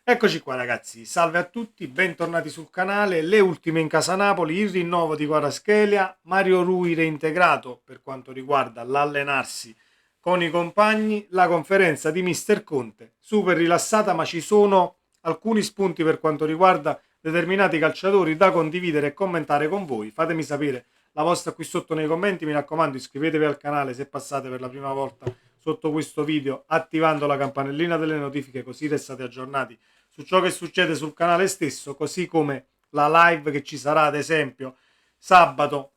Eccoci qua ragazzi, salve a tutti, bentornati sul canale. Le ultime in casa Napoli, il rinnovo di Kvaratskhelia, Mario Rui reintegrato per quanto riguarda l'allenarsi con i compagni, la conferenza di Mister Conte, super rilassata, ma ci sono alcuni spunti per quanto riguarda determinati calciatori da condividere e commentare con voi. Fatemi sapere la vostra qui sotto nei commenti, mi raccomando iscrivetevi al canale se passate per la prima volta sotto questo video attivando la campanellina delle notifiche così restate aggiornati su ciò che succede sul canale stesso, così come la live che ci sarà ad esempio sabato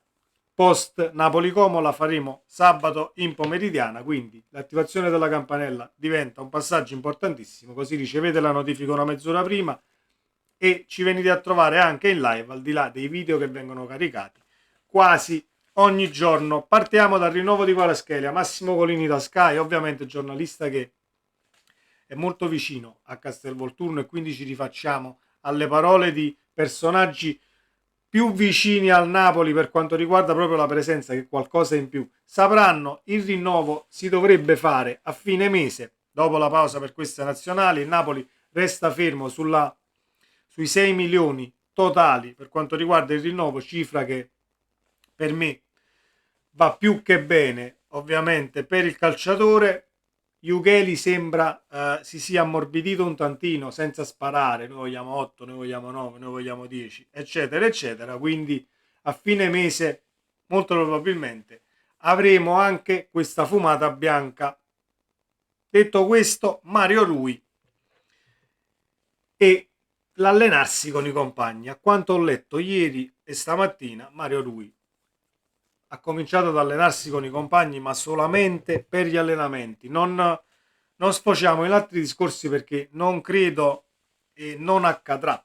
post Napoli Como la faremo sabato in pomeridiana, quindi l'attivazione della campanella diventa un passaggio importantissimo, così ricevete la notifica una mezz'ora prima e ci venite a trovare anche in live al di là dei video che vengono caricati quasi ogni giorno. Partiamo dal rinnovo di Kvaratskhelia, Massimo Colini da Sky, ovviamente giornalista che è molto vicino a Castelvolturno e quindi ci rifacciamo alle parole di personaggi più vicini al Napoli per quanto riguarda proprio la presenza, che qualcosa in più sapranno. Il rinnovo si dovrebbe fare a fine mese dopo la pausa per queste nazionali. Il Napoli resta fermo sui 6 milioni totali per quanto riguarda il rinnovo, cifra che per me va più che bene ovviamente per il calciatore. Jugeli sembra si sia ammorbidito un tantino senza sparare, noi vogliamo 8, noi vogliamo 9, noi vogliamo 10, eccetera, eccetera, quindi a fine mese molto probabilmente avremo anche questa fumata bianca. Detto questo, Mario Rui e l'allenarsi con i compagni. A quanto ho letto ieri e stamattina, Mario Rui ha cominciato ad allenarsi con i compagni, ma solamente per gli allenamenti. Non sfociamo in altri discorsi perché non credo e non accadrà,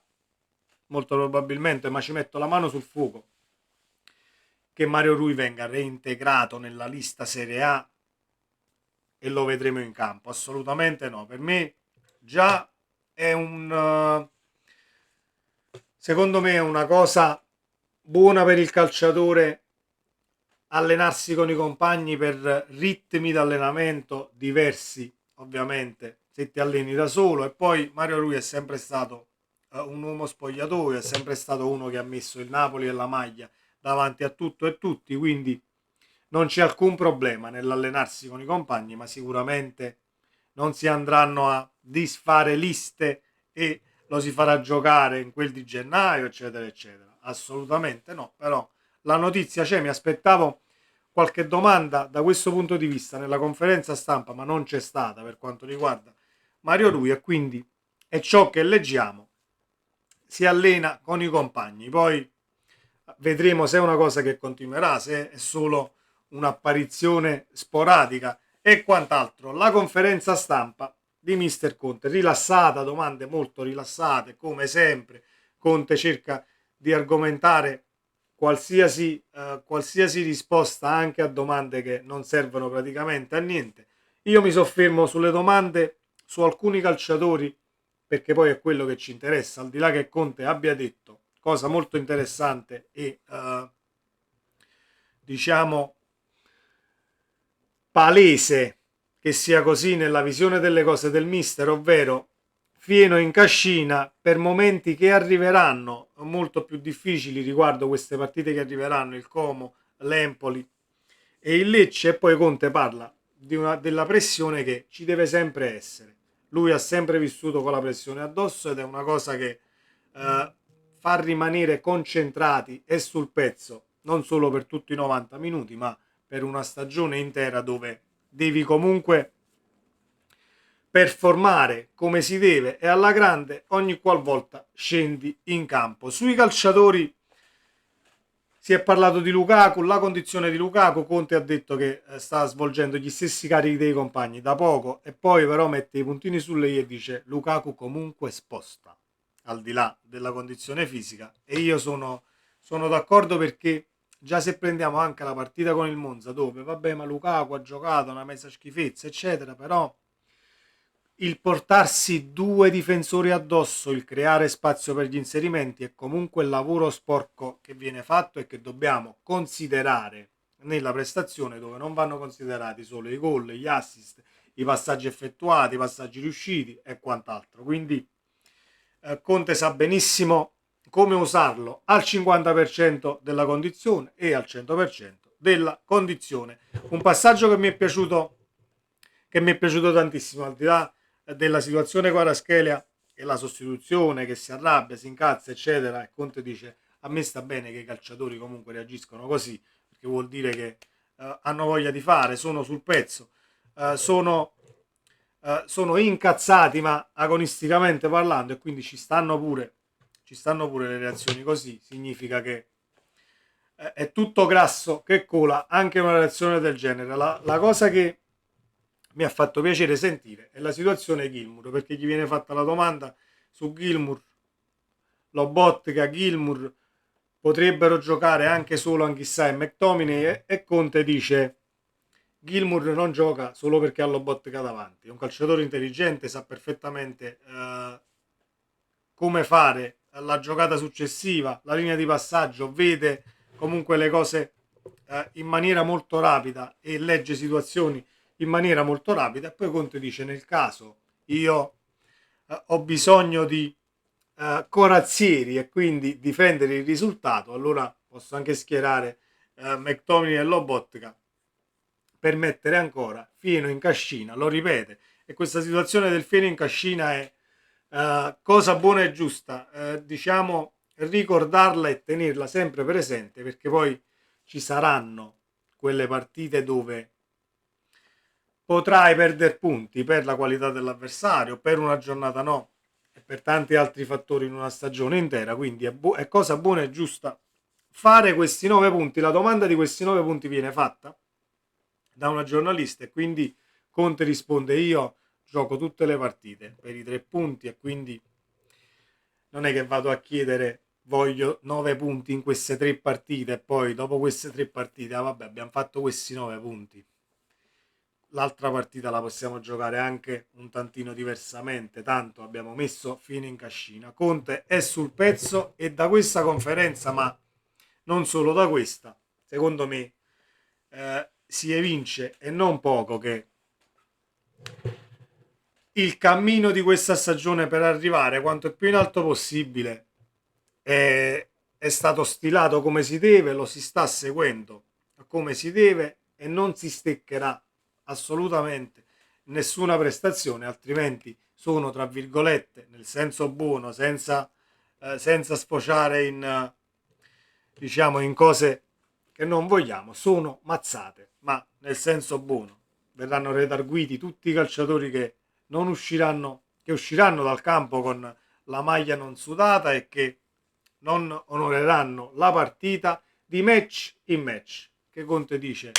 molto probabilmente, ma ci metto la mano sul fuoco, che Mario Rui venga reintegrato nella lista Serie A e lo vedremo in campo. Assolutamente no. Per me già è secondo me è una cosa buona per il calciatore allenarsi con i compagni per ritmi di allenamento diversi, ovviamente, se ti alleni da solo. E poi Mario Rui è sempre stato un uomo spogliatoio, è sempre stato uno che ha messo il Napoli e la maglia davanti a tutto e tutti, quindi non c'è alcun problema nell'allenarsi con i compagni, ma sicuramente non si andranno a disfare liste e lo si farà giocare in quel di gennaio, eccetera, eccetera. Assolutamente no, però la notizia c'è, mi aspettavo qualche domanda da questo punto di vista nella conferenza stampa, ma non c'è stata per quanto riguarda Mario Rui e quindi è ciò che leggiamo. Si allena con i compagni, poi vedremo se è una cosa che continuerà, se è solo un'apparizione sporadica e quant'altro. La conferenza stampa di Mister Conte, rilassata, domande molto rilassate, come sempre. Conte cerca di argomentare qualsiasi risposta anche a domande che non servono praticamente a niente. Io mi soffermo sulle domande su alcuni calciatori perché poi è quello che ci interessa, al di là che Conte abbia detto cosa molto interessante e diciamo palese che sia così nella visione delle cose del mister, ovvero fieno in cascina per momenti che arriveranno molto più difficili riguardo queste partite che arriveranno, il Como, l'Empoli e il Lecce. E poi Conte parla della pressione che ci deve sempre essere. Lui ha sempre vissuto con la pressione addosso ed è una cosa che fa rimanere concentrati e sul pezzo non solo per tutti i 90 minuti ma per una stagione intera dove devi comunque performare come si deve e alla grande ogni qualvolta scendi in campo. Sui calciatori si è parlato di Lukaku, la condizione di Lukaku. Conte ha detto che sta svolgendo gli stessi carichi dei compagni da poco e poi però mette i puntini sulle i e dice Lukaku comunque sposta al di là della condizione fisica e io sono d'accordo perché già se prendiamo anche la partita con il Monza dove vabbè ma Lukaku ha giocato una mezza schifezza eccetera, però il portarsi due difensori addosso, il creare spazio per gli inserimenti è comunque il lavoro sporco che viene fatto e che dobbiamo considerare nella prestazione, dove non vanno considerati solo i gol, gli assist, i passaggi effettuati, i passaggi riusciti e quant'altro. Quindi Conte sa benissimo come usarlo al 50% della condizione e al 100% della condizione. Un passaggio che mi è piaciuto tantissimo, al di là della situazione Kvaratskhelia e la sostituzione che si arrabbia, si incazza, eccetera, e Conte dice: a me sta bene che i calciatori comunque reagiscono così, perché vuol dire che hanno voglia di fare, sono sul pezzo, sono incazzati, ma agonisticamente parlando, e quindi ci stanno pure le reazioni così. Significa che è tutto grasso che cola anche una reazione del genere. La cosa che mi ha fatto piacere sentire è la situazione Gilmour, perché gli viene fatta la domanda su Gilmour, Lobotka, Gilmour potrebbero giocare anche solo Anghissà e McTominay, e Conte dice: Gilmour non gioca solo perché ha Lobotka davanti, è un calciatore intelligente, sa perfettamente come fare la giocata successiva, la linea di passaggio, vede comunque le cose in maniera molto rapida e legge situazioni in maniera molto rapida. E poi Conte dice: nel caso io ho bisogno di corazzieri e quindi difendere il risultato, allora posso anche schierare McTominay e Lobotka per mettere ancora fieno in cascina. Lo ripete, e questa situazione del fieno in cascina è cosa buona e giusta, diciamo, ricordarla e tenerla sempre presente, perché poi ci saranno quelle partite dove potrai perdere punti per la qualità dell'avversario, per una giornata no, e per tanti altri fattori in una stagione intera. Quindi è cosa buona e giusta fare questi 9 punti. La domanda di questi 9 punti viene fatta da una giornalista, e quindi Conte risponde: io gioco tutte le partite per i 3 punti, e quindi non è che vado a chiedere voglio 9 punti in queste 3 partite e poi dopo queste 3 partite vabbè, abbiamo fatto questi 9 punti, l'altra partita la possiamo giocare anche un tantino diversamente, tanto abbiamo messo fine in cascina. Conte è sul pezzo, e da questa conferenza, ma non solo da questa, secondo me si evince, e non poco, che il cammino di questa stagione per arrivare quanto più in alto possibile è stato stilato come si deve, lo si sta seguendo come si deve, e non si steccherà assolutamente nessuna prestazione, altrimenti sono, tra virgolette, nel senso buono, senza sfociare in diciamo in cose che non vogliamo, sono mazzate, ma nel senso buono. Verranno redarguiti tutti i calciatori che usciranno dal campo con la maglia non sudata e che non onoreranno la partita di match in match, che Conte dice: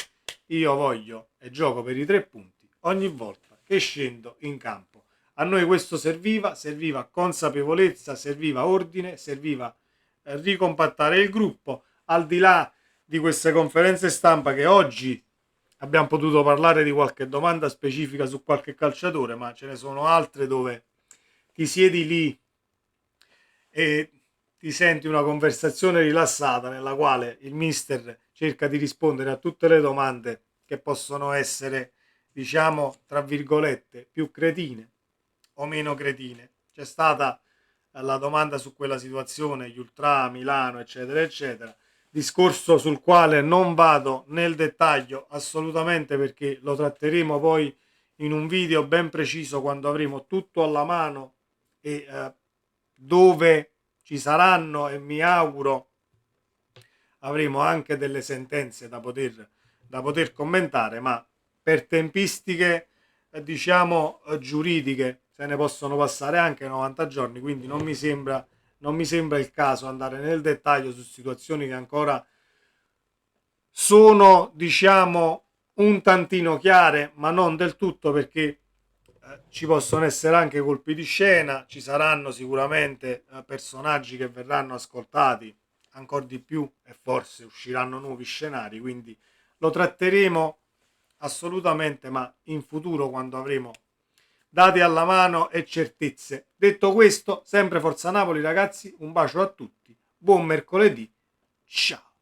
io voglio e gioco per i 3 punti ogni volta che scendo in campo. A noi questo serviva consapevolezza, serviva ordine, serviva ricompattare il gruppo, al di là di queste conferenze stampa, che oggi abbiamo potuto parlare di qualche domanda specifica su qualche calciatore, ma ce ne sono altre dove ti siedi lì e ti senti una conversazione rilassata nella quale il mister cerca di rispondere a tutte le domande che possono essere, diciamo, tra virgolette, più cretine o meno cretine. C'è stata la domanda su quella situazione, gli ultra Milano, eccetera, eccetera. Discorso sul quale non vado nel dettaglio assolutamente, perché lo tratteremo poi in un video ben preciso quando avremo tutto alla mano, e dove ci saranno, e mi auguro avremo anche delle sentenze da poter commentare, ma per tempistiche diciamo giuridiche se ne possono passare anche 90 giorni, quindi non mi sembra il caso andare nel dettaglio su situazioni che ancora sono, diciamo, un tantino chiare, ma non del tutto, perché ci possono essere anche colpi di scena, ci saranno sicuramente personaggi che verranno ascoltati ancora di più, e forse usciranno nuovi scenari, quindi lo tratteremo assolutamente, ma in futuro, quando avremo dati alla mano e certezze. Detto questo, sempre Forza Napoli ragazzi, un bacio a tutti, buon mercoledì, ciao!